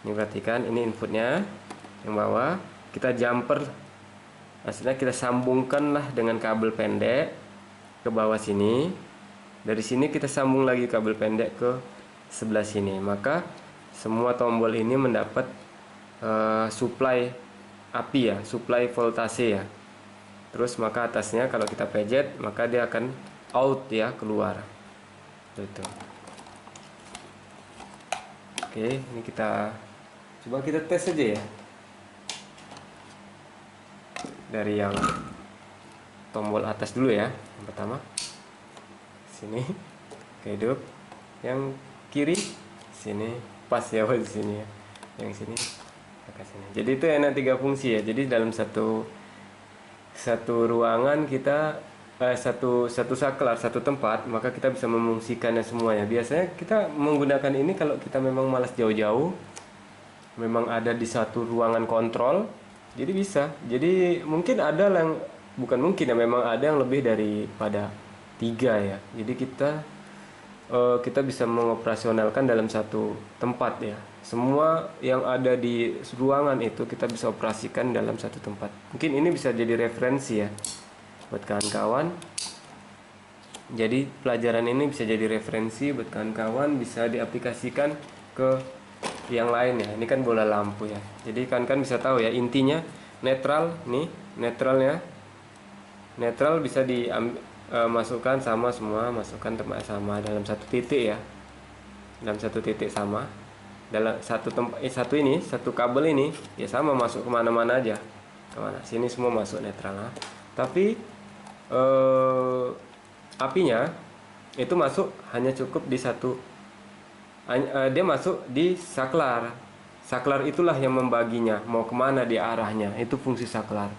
Ini perhatikan, ini inputnya yang bawah, kita jumper, maksudnya kita sambungkan lah dengan kabel pendek ke bawah sini. Dari sini kita sambung lagi kabel pendek ke sebelah sini, maka semua tombol ini mendapat supply api ya, supply voltase ya. Terus maka atasnya kalau kita pejet, maka dia akan out ya, keluar gitu. Oke, ini kita coba kita tes aja ya, dari yang tombol atas dulu ya. Yang pertama sini, hidup. Yang kiri sini, pas ya posisinya ya. Yang sini ke sini. Jadi itu enak 3 fungsi ya. Jadi dalam satu ruangan kita satu saklar, satu tempat, maka kita bisa memfungsikannya semuanya. Biasanya kita menggunakan ini kalau kita memang malas jauh-jauh, memang ada di satu ruangan kontrol, jadi bisa. Jadi mungkin ada yang bukan mungkin ya, memang ada yang lebih daripada 3 ya. Jadi kita bisa mengoperasionalkan dalam satu tempat ya. Semua yang ada di ruangan itu kita bisa operasikan dalam satu tempat. Mungkin ini bisa jadi referensi ya buat kawan-kawan. Jadi pelajaran ini bisa jadi referensi buat kawan-kawan, bisa diaplikasikan ke yang lain ya. Ini kan bola lampu ya. Jadi kawan-kawan bisa tahu ya intinya netral nih, netralnya. Netral bisa masukkan sama semua, masukkan tempat sama dalam satu titik ya. Dalam satu titik sama. Dalam satu tempat satu kabel ini ya sama, masuk kemana-mana aja, kemana sini semua masuk netral. Nah, tapi apinya itu masuk hanya cukup di satu, dia masuk di saklar. Saklar itulah yang membaginya mau kemana dia arahnya, itu fungsi saklar.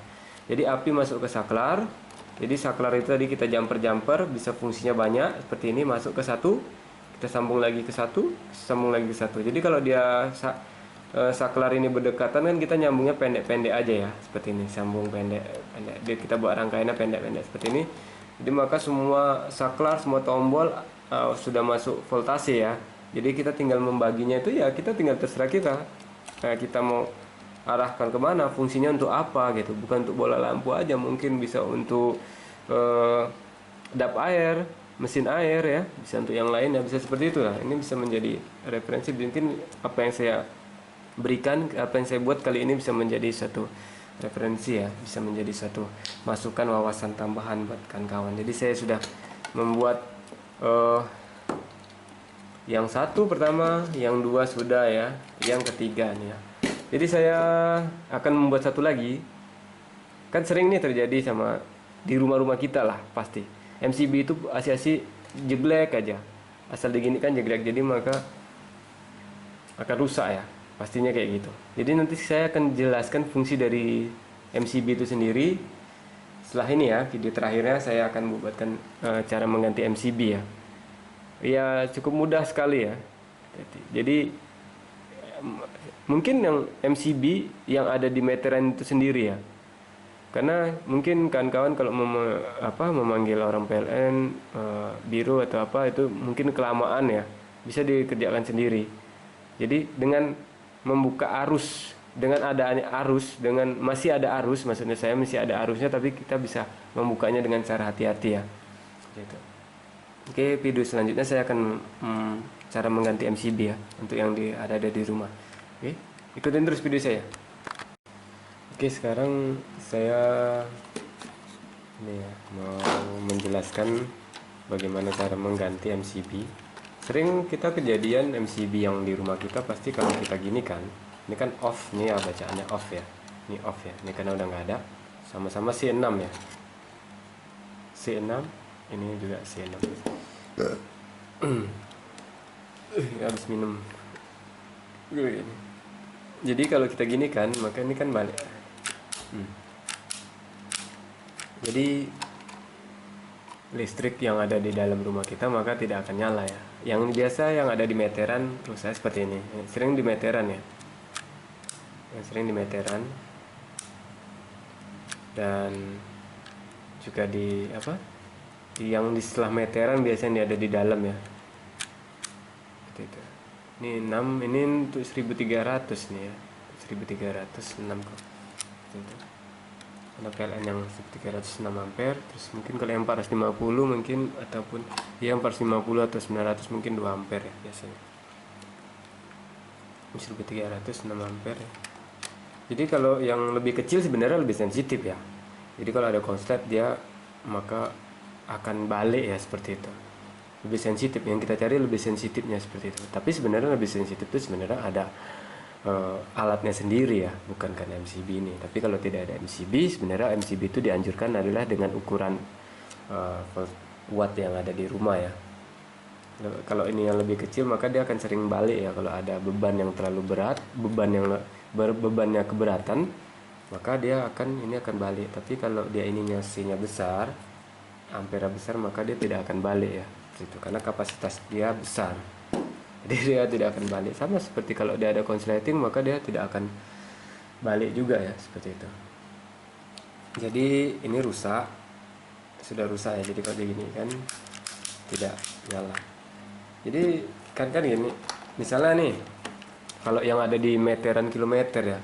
Jadi api masuk ke saklar. Jadi saklar itu tadi kita jumper bisa fungsinya banyak seperti ini, masuk ke satu, kita sambung lagi ke satu, sambung lagi ke satu. Jadi kalau dia saklar ini berdekatan kan kita nyambungnya pendek-pendek aja ya, seperti ini, sambung pendek-pendek. Dia kita buat rangkaiannya pendek-pendek seperti ini. Jadi maka semua saklar, semua tombol sudah masuk voltase ya. Jadi kita tinggal membaginya itu ya, kita tinggal terserah kita. Kita mau arahkan kemana, fungsinya untuk apa gitu, bukan untuk bola lampu aja, mungkin bisa untuk dap air, mesin air ya, bisa untuk yang lain ya, bisa seperti itu lah. Ini bisa menjadi referensi. Mungkin apa yang saya berikan, apa yang saya buat kali ini bisa menjadi satu referensi ya, bisa menjadi satu masukan, wawasan tambahan buat kawan-kawan. Jadi saya sudah membuat yang satu pertama, yang dua sudah ya, yang ketiga nih ya. Jadi saya akan membuat satu lagi. Kan sering nih terjadi sama di rumah-rumah kita lah pasti. MCB itu asi-asi jeglek aja, asal diginikan jeglek, jadi maka akan rusak ya, pastinya kayak gitu. Jadi nanti saya akan jelaskan fungsi dari MCB itu sendiri. Setelah ini ya, video terakhirnya saya akan membuatkan cara mengganti MCB ya. Ya cukup mudah sekali ya. Jadi mungkin yang MCB yang ada di meteran itu sendiri ya. Karena mungkin kawan-kawan kalau memanggil orang PLN, biro atau apa itu mungkin kelamaan ya, bisa dikerjakan sendiri. Jadi dengan membuka arus, dengan adanya arus, dengan masih ada arus, maksudnya saya masih ada arusnya, tapi kita bisa membukanya dengan cara hati-hati ya. Gitu. Oke, video selanjutnya saya akan cara mengganti MCB ya untuk yang ada di rumah. Oke, ikutin terus video saya. Oke, sekarang saya ini ya, mau menjelaskan bagaimana cara mengganti MCB. Sering kita kejadian MCB yang di rumah kita pasti kalau kita gini kan, ini kan off nih ya, bacaannya off ya. Ini off ya, ini karena udah nggak ada. Sama-sama C6 ya. C6, ini juga C6. Habis minum. Jadi kalau kita gini kan, maka ini kan balik. Jadi listrik yang ada di dalam rumah kita maka tidak akan nyala ya. Yang biasa yang ada di meteran, saya seperti ini. Sering di meteran ya. Yang sering di meteran. Dan juga di yang di setelah meteran biasanya ada di dalam ya. Seperti itu. Ini 6, ini untuk 1300 nih ya. 1306 kok. Itu. Ada PLN yang 1306 ampere, terus mungkin kalau yang 450 mungkin, ataupun ya 450 atau 900 mungkin 2 ampere ya biasanya. 1306 ampere ya. Jadi kalau yang lebih kecil sebenarnya lebih sensitif ya. Jadi kalau ada konslet dia maka akan balik ya, seperti itu. Lebih sensitif, yang kita cari lebih sensitifnya seperti itu. Tapi sebenarnya lebih sensitif itu sebenarnya ada alatnya sendiri ya, bukan karena MCB ini. Tapi kalau tidak ada MCB, sebenarnya MCB itu dianjurkan adalah dengan ukuran watt yang ada di rumah ya. Kalau ini yang lebih kecil maka dia akan sering balik ya. Kalau ada beban yang terlalu berat, bebannya keberatan, maka dia ini akan balik. Tapi kalau dia ininya C-nya besar, ampere besar, maka dia tidak akan balik ya. Itu karena kapasitas dia besar. Jadi dia tidak akan balik. Sama seperti kalau dia ada konsleting, maka dia tidak akan balik juga ya, seperti itu. Jadi ini rusak, sudah rusak ya. Jadi kalau begini kan tidak nyala. Jadi kan gini, misalnya nih, kalau yang ada di meteran kilometer ya,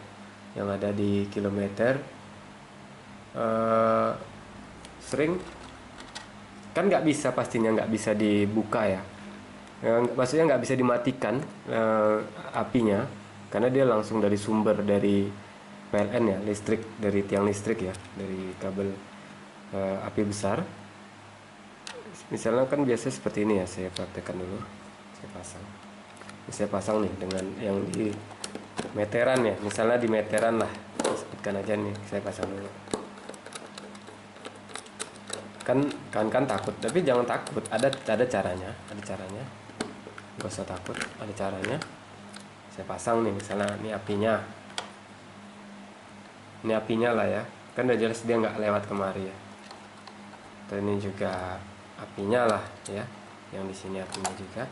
yang ada di kilometer, sering kan nggak bisa, pastinya nggak bisa dibuka ya. Maksudnya nggak bisa dimatikan apinya, karena dia langsung dari sumber, dari PLN ya, listrik, dari tiang listrik ya, dari kabel api besar. Misalnya kan biasa seperti ini ya, saya praktekkan dulu. Saya pasang nih dengan yang di meteran ya, misalnya di meteran lah, sebutkan aja nih, saya pasang dulu. Kan takut, tapi jangan takut, ada caranya, nggak usah takut, ada caranya. Saya pasang nih, misalnya ini apinya lah ya, kan udah jelas dia nggak lewat kemari ya. Atau ini juga apinya lah ya, yang di sini apinya juga.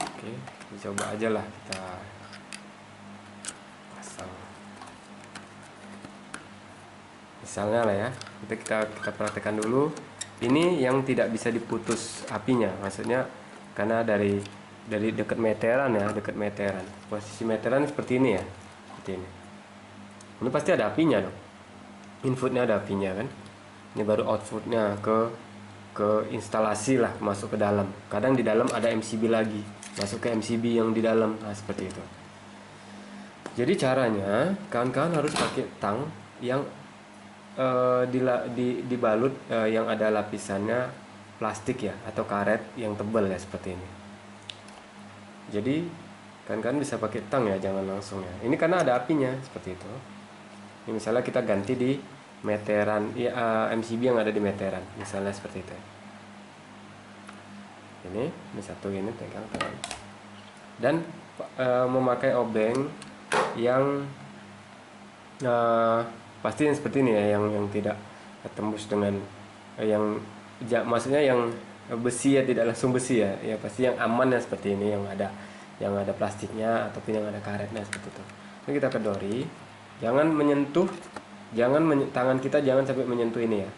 Oke, dicoba aja lah, kita pasang misalnya lah ya. Kita praktekkan dulu. Ini yang tidak bisa diputus apinya, maksudnya karena dari dekat meteran ya, dekat meteran, posisi meteran seperti ini ya, seperti ini. Ini pasti ada apinya dong, inputnya ada apinya kan. Ini baru outputnya ke instalasi lah, masuk ke dalam. Kadang di dalam ada MCB lagi, masuk ke MCB yang di dalam. Nah, seperti itu. Jadi caranya kawan-kawan harus pakai tang yang dibalut yang ada lapisannya plastik ya, atau karet yang tebal ya, seperti ini. Jadi kawan-kawan bisa pakai tang ya, jangan langsung ya. Ini karena ada apinya, seperti itu. Ini misalnya kita ganti di meteran ya, MCB yang ada di meteran, misalnya seperti itu. Ini satu, ini pegang tangan. Dan memakai obeng yang pasti yang seperti ini ya, yang tidak tembus dengan maksudnya yang besi ya, tidak langsung besi ya, ya pasti yang aman ya, seperti ini, yang ada plastiknya ataupun yang ada karetnya, seperti itu. Ini kita kedori, jangan menyentuh, tangan kita jangan sampai menyentuh ini ya,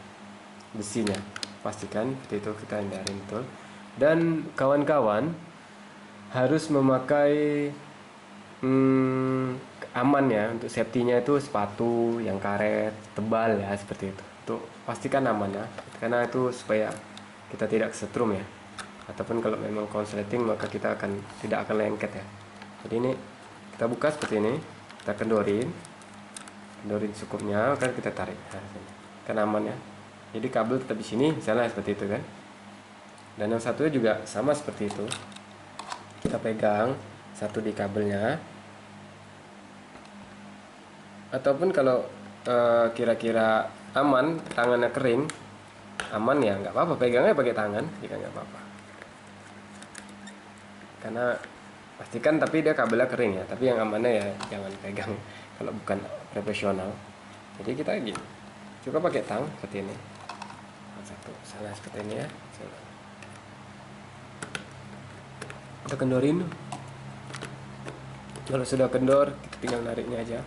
besinya, pastikan seperti itu, kita hindarin betul. Dan kawan-kawan harus memakai aman ya, untuk safety-nya itu sepatu yang karet tebal ya, seperti itu. Untuk pastikan aman ya, karena itu supaya kita tidak kesetrum ya. Ataupun kalau memang konsleting, maka kita tidak akan lengket ya. Jadi ini kita buka seperti ini, kita kendorin cukupnya, kan kita tarik. Nah, kan aman ya. Jadi kabel tetap di sini, misalnya seperti itu kan. Dan yang satunya juga sama seperti itu. Kita pegang satu di kabelnya. Ataupun kalau kira-kira aman, tangannya kering, aman ya, nggak apa-apa, pegangnya pakai tangan jika nggak apa-apa. Karena pastikan tapi dia kabelnya kering ya, tapi yang amannya ya jangan pegang kalau bukan profesional. Jadi kita gini, cukup pakai tang seperti ini, satu, salah seperti ini ya. Kita kendorin. Kalau sudah kendor, kita tinggal nariknya aja.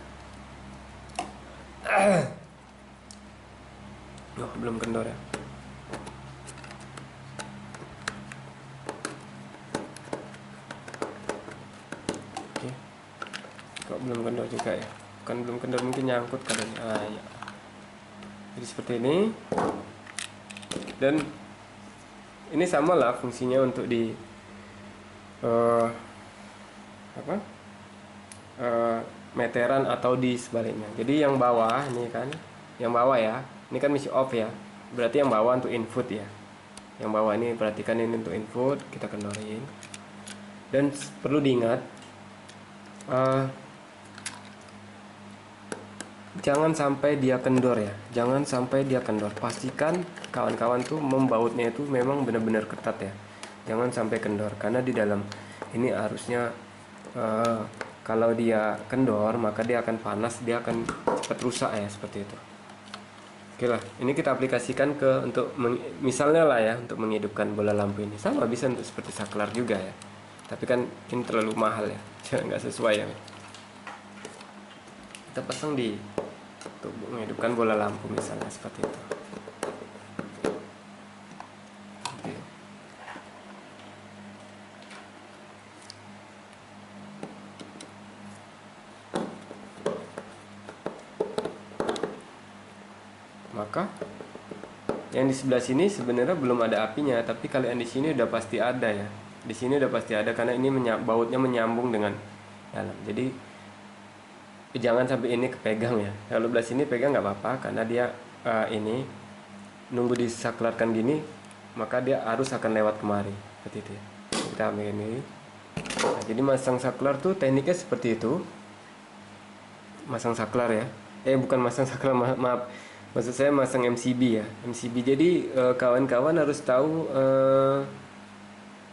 Oh, belum kendor ya. Oke. Kok belum kendor juga ya? Kan belum kendor, mungkin nyangkut kadangnya. Ya. Jadi seperti ini. Dan ini sama lah fungsinya untuk di meteran atau di sebaliknya. Jadi yang bawah ini kan, yang bawah ya, ini kan mesti off ya, berarti yang bawah untuk input ya. Yang bawah ini perhatikan, ini untuk input, kita kendorin. Dan perlu diingat, jangan sampai dia kendor ya, jangan sampai dia kendor. Pastikan kawan-kawan tuh membautnya itu memang benar-benar ketat ya, jangan sampai kendor, karena di dalam ini harusnya kalau dia kendor maka dia akan panas, dia akan cepat rusak ya, seperti itu. Oke lah, ini kita aplikasikan ke untuk misalnya lah ya, untuk menghidupkan bola lampu ini. Sama bisa untuk seperti saklar juga ya, tapi kan ini terlalu mahal ya, nggak sesuai ya. Kita pasang di untuk menghidupkan bola lampu misalnya seperti itu. Oke. Maka yang di sebelah sini sebenarnya belum ada apinya, tapi kalau yang di sini udah pasti ada ya. Di sini udah pasti ada karena ini bautnya menyambung dengan dalam. Jadi jangan sampai ini kepegang ya. Kalau belah sini pegang nggak apa-apa, karena dia ini nunggu disaklarkan gini, maka dia arus akan lewat kemari seperti itu ya. Kita ambil ini. Nah, jadi masang saklar tuh tekniknya seperti itu. Masang saklar ya. Bukan masang saklar, maaf. Maksud saya masang MCB ya. MCB. Jadi kawan-kawan harus tahu,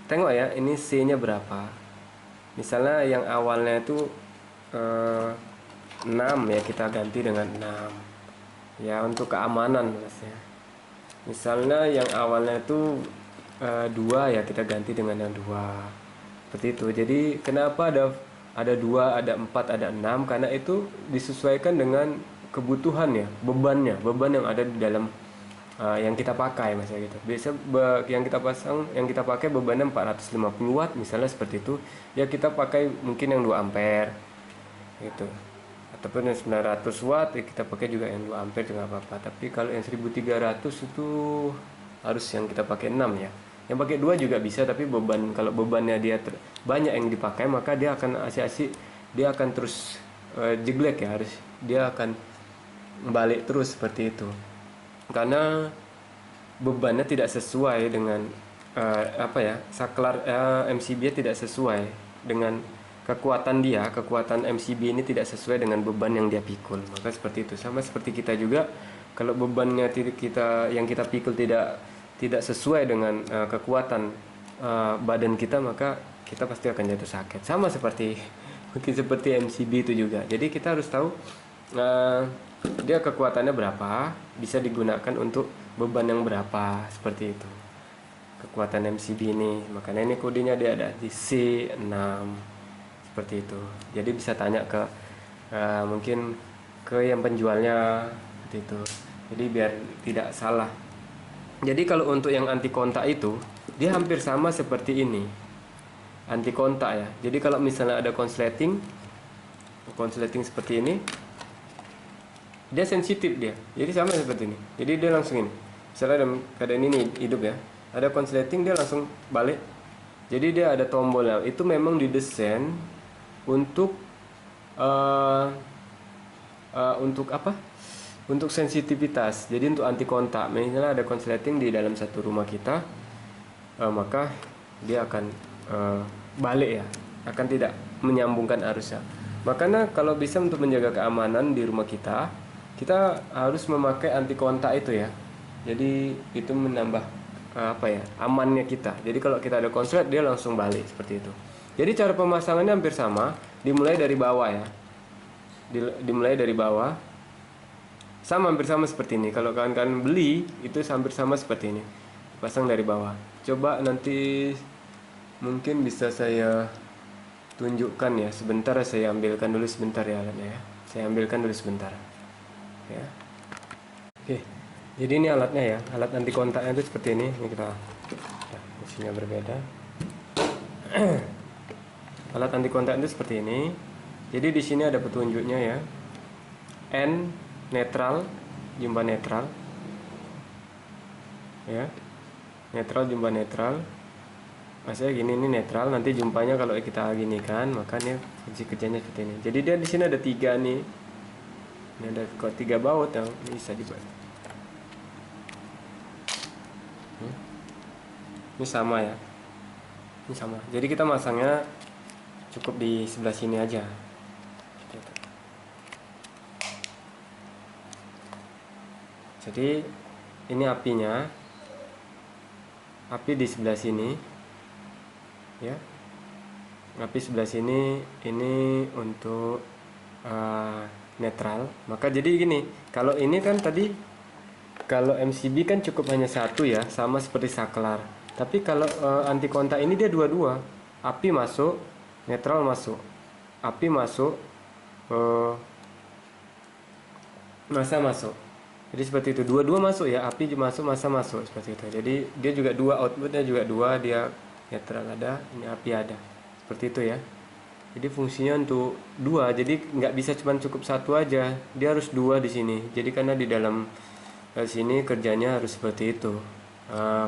tengok ya, ini C-nya berapa. Misalnya yang awalnya itu 6 ya, kita ganti dengan 6 ya, untuk keamanan maksudnya. Misalnya yang awalnya itu 2 ya, kita ganti dengan yang 2 seperti itu. Jadi kenapa ada 2, ada 4, ada 6, karena itu disesuaikan dengan kebutuhan ya, beban yang ada di dalam yang kita pakai misalnya gitu. Biasa yang kita pasang, yang kita pakai bebannya 450 watt misalnya seperti itu ya, kita pakai mungkin yang 2 ampere gitu, ataupun yang 900 watt ya, kita pakai juga yang 2 ampere juga apa-apa. Tapi kalau yang 1300 itu harus yang kita pakai 6 ya. Yang pakai 2 juga bisa, tapi kalau bebannya dia banyak yang dipakai, maka dia akan asik-asik, dia akan terus jeglek ya, harus dia akan balik terus seperti itu, karena bebannya tidak sesuai dengan saklar MCB tidak sesuai dengan kekuatan MCB ini tidak sesuai dengan beban yang dia pikul. Maka seperti itu, sama seperti kita juga, kalau bebannya yang kita pikul tidak sesuai dengan kekuatan badan kita, maka kita pasti akan jatuh sakit. Sama seperti mungkin seperti MCB itu juga. Jadi kita harus tahu dia kekuatannya berapa, bisa digunakan untuk beban yang berapa, seperti itu kekuatan MCB ini. Makanya ini kodenya dia ada di C6 seperti itu. Jadi bisa tanya ke mungkin ke yang penjualnya seperti itu, jadi biar tidak salah. Jadi kalau untuk yang anti kontak itu, dia hampir sama seperti ini, anti kontak ya. Jadi kalau misalnya ada konsleting seperti ini, dia sensitif dia, jadi sama seperti ini. Jadi dia langsung ini, misalnya dalam keadaan ini hidup ya, ada konsleting, dia langsung balik. Jadi dia ada tombolnya, itu memang didesain untuk apa? Untuk sensitivitas. Jadi untuk anti kontak. Misalnya ada konsleting di dalam satu rumah kita, maka dia akan balik ya, akan tidak menyambungkan arusnya. Makanya kalau bisa untuk menjaga keamanan di rumah kita harus memakai anti kontak itu ya. Jadi itu menambah amannya kita. Jadi kalau kita ada konslet, dia langsung balik seperti itu. Jadi cara pemasangannya hampir sama, dimulai dari bawah ya. Dimulai dari bawah. Sama, hampir sama seperti ini. Kalau kalian beli itu hampir sama seperti ini. Pasang dari bawah. Coba nanti mungkin bisa saya tunjukkan ya. Sebentar, saya ambilkan dulu sebentar ya alatnya ya. Saya ambilkan dulu sebentar. Ya. Oke. Jadi ini alatnya ya. Alat anti kontaknya itu seperti ini. Ini kita fungsinya berbeda. Alat anti kontak itu seperti ini. Jadi di sini ada petunjuknya ya. N netral, jumpa netral. Ya. Netral, jumpa netral. Maksudnya gini, ini netral, nanti jumpanya kalau kita gini kan, makanya fungsi kerjanya seperti ini. Jadi dia di sini ada 3 nih. Ini ada kok 3 baut yang bisa dibuat. Ini sama ya. Ini sama. Jadi kita masangnya cukup di sebelah sini aja. Jadi ini apinya, api di sebelah sini ya, api sebelah sini ini untuk netral. Maka jadi gini, kalau ini kan tadi, kalau MCB kan cukup hanya satu ya, sama seperti saklar. Tapi kalau anti kontak ini dia dua-dua, api masuk, netral masuk, api masuk, massa masuk. Jadi seperti itu, dua-dua masuk ya, api masuk, massa masuk, seperti itu. Jadi dia juga dua, outputnya juga dua, dia netral ada, ini api ada, seperti itu ya. Jadi fungsinya untuk dua, jadi nggak bisa cuma cukup satu aja, dia harus dua di sini. Jadi karena di dalam sini kerjanya harus seperti itu,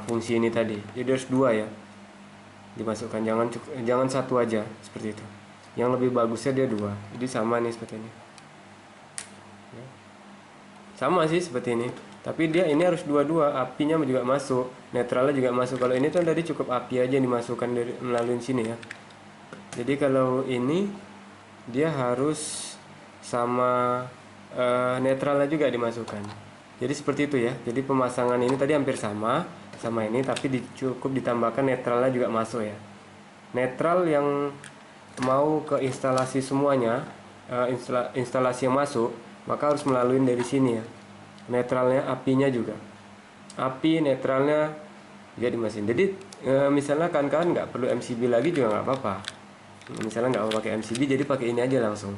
fungsi ini tadi, jadi harus dua ya dimasukkan, jangan satu aja seperti itu. Yang lebih bagusnya dia dua, jadi sama nih seperti ini. Sama sih seperti ini, tapi dia ini harus dua-dua, apinya juga masuk, netralnya juga masuk. Kalau ini tuh tadi cukup api aja yang dimasukkan dari melalui sini ya. Jadi kalau ini dia harus sama netralnya juga dimasukkan. Jadi seperti itu ya. Jadi pemasangan ini tadi hampir sama ini, tapi cukup ditambahkan netralnya juga masuk ya. Netral yang mau ke instalasi semuanya, instalasi yang masuk, maka harus melalui dari sini ya, netralnya, apinya juga, api netralnya juga dimasukin. Jadi misalnya kawan-kawan nggak perlu MCB lagi juga nggak apa-apa, misalnya nggak mau pakai MCB, jadi pakai ini aja langsung.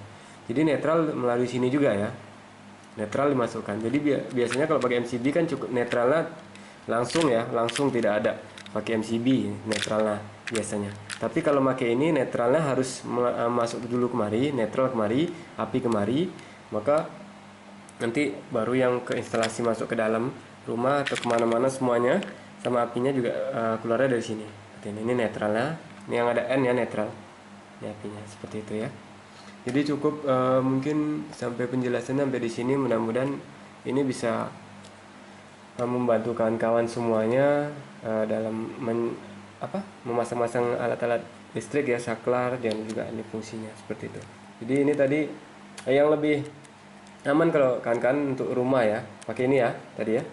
Jadi netral melalui sini juga ya, netral dimasukkan. Jadi biasanya kalau pakai MCB kan cukup netralnya langsung ya, langsung tidak ada pakai MCB netralnya biasanya. Tapi kalau pakai ini netralnya harus masuk dulu kemari, netral kemari, api kemari, maka nanti baru yang ke instalasi masuk ke dalam rumah atau kemana-mana semuanya, sama apinya juga keluarnya dari sini. Ini netralnya, ini yang ada N ya, netral, ini apinya, seperti itu ya. Jadi cukup mungkin sampai penjelasannya sampai di sini. Mudah-mudahan ini bisa membantu kawan-kawan semuanya dalam memasang-masang alat-alat listrik ya, saklar, dan juga ini fungsinya seperti itu. Jadi ini tadi yang lebih aman kalau kawan-kawan untuk rumah ya, pakai ini ya tadi ya.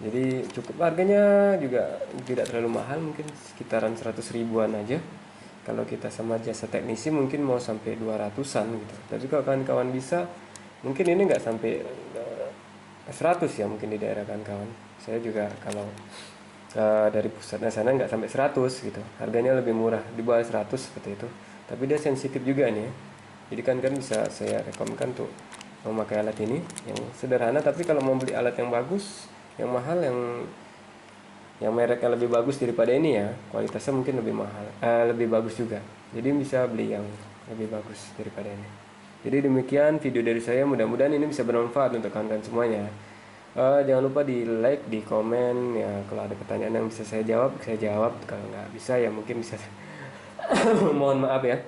Jadi cukup, harganya juga tidak terlalu mahal, mungkin sekitaran 100 ribuan aja. Kalau kita sama jasa teknisi mungkin mau sampai 200-an gitu. Tapi kalau kawan-kawan bisa, mungkin ini nggak sampai 100 ya, mungkin di daerah kawan-kawan. Saya juga kalau dari pusatnya sana nggak sampai 100 gitu, harganya lebih murah, di bawah 100 seperti itu. Tapi dia sensitif juga nih ya. Jadi kan bisa saya rekomendasikan untuk memakai alat ini yang sederhana. Tapi kalau mau beli alat yang bagus, yang mahal, yang mereknya lebih bagus daripada ini ya, kualitasnya mungkin lebih mahal, lebih bagus juga. Jadi bisa beli yang lebih bagus daripada ini. Jadi demikian video dari saya, mudah-mudahan ini bisa bermanfaat untuk kawan-kawan semuanya. Jangan lupa di like, di komen ya, kalau ada pertanyaan yang bisa saya jawab, kalau nggak bisa ya mungkin bisa mohon maaf ya.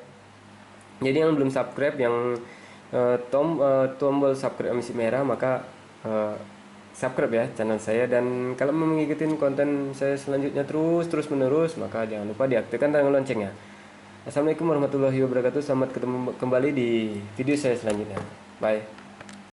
Jadi yang belum subscribe, yang tombol subscribe masih merah, maka subscribe ya channel saya. Dan kalau mau mengikuti konten saya selanjutnya terus menerus, maka jangan lupa diaktifkan tanda loncengnya. Assalamualaikum warahmatullahi wabarakatuh. Selamat ketemu kembali di video saya selanjutnya. Bye.